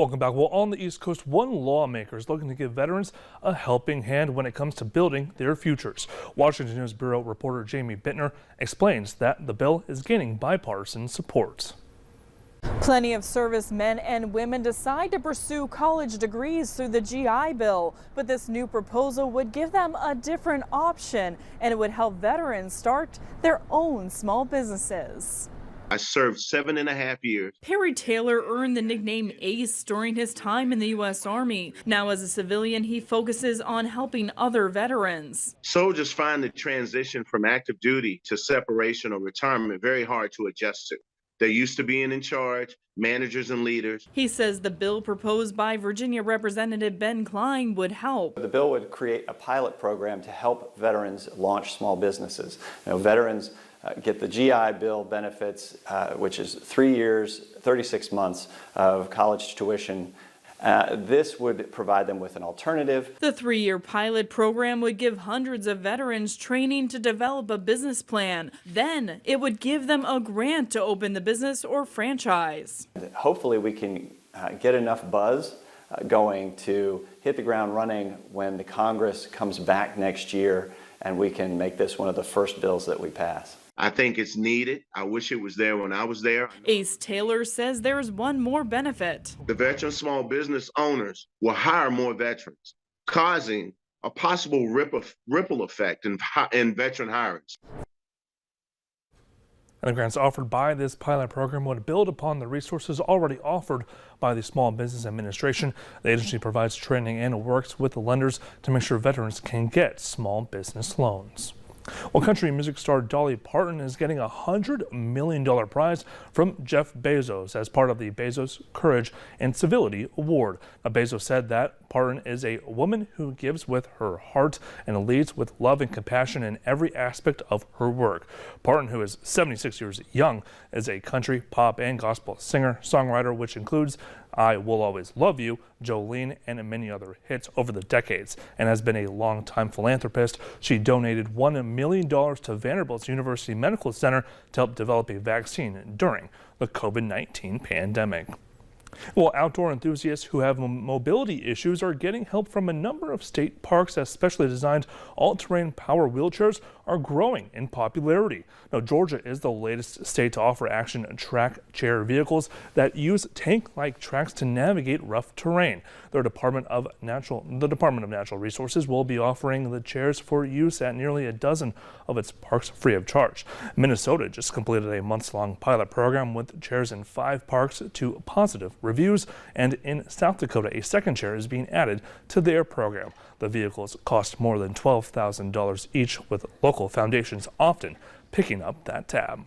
Welcome back. Well, on the East Coast, one lawmaker is looking to give veterans a helping hand when it comes to building their futures. Washington News Bureau reporter Jamie Bittner explains that the bill is gaining bipartisan support. Plenty of servicemen and women decide to pursue college degrees through the GI Bill, but this new proposal would give them a different option, and it would help veterans start their own small businesses. I served 7.5 years. Perry Taylor earned the nickname Ace during his time in the U.S. Army. Now, as a civilian, he focuses on helping other veterans. Soldiers find the transition from active duty to separation or retirement very hard to adjust to. They're used to being in charge, managers and leaders. He says the bill proposed by Virginia Representative Ben Cline would help. The bill would create a pilot program to help veterans launch small businesses. Veterans get the GI Bill benefits, which is 3 years, 36 months of college tuition. This would provide them with an alternative. The 3-year pilot program would give hundreds of veterans training to develop a business plan. Then it would give them a grant to open the business or franchise. Hopefully we can get enough buzz going to hit the ground running when the Congress comes back next year, and we can make this one of the first bills that we pass. I think it's needed. I wish it was there when I was there. Ace Taylor says there's one more benefit. The veteran small business owners will hire more veterans, causing a possible ripple effect in veteran hirings. And the grants offered by this pilot program would build upon the resources already offered by the Small Business Administration. The agency provides training and works with the lenders to make sure veterans can get small business loans. Well, country music star Dolly Parton is getting a $100 million prize from Jeff Bezos as part of the Bezos Courage and Civility Award. Now, Bezos said that Parton is a woman who gives with her heart and leads with love and compassion in every aspect of her work. Parton, who is 76 years young, is a country, pop, and gospel singer-songwriter, which includes I Will Always Love You, Jolene, and many other hits over the decades, and has been a longtime philanthropist. She donated $1 million to Vanderbilt University Medical Center to help develop a vaccine during the COVID-19 pandemic. Well, outdoor enthusiasts who have mobility issues are getting help from a number of state parks as specially designed all-terrain power wheelchairs are growing in popularity. Now, Georgia is the latest state to offer action track chair vehicles that use tank-like tracks to navigate rough terrain. The Department of Natural Resources will be offering the chairs for use at nearly a dozen of its parks free of charge. Minnesota just completed a months-long pilot program with chairs in 5 parks to positive reviews, and in South Dakota, a second chair is being added to their program. The vehicles cost more than $12,000 each, with local foundations often picking up that tab.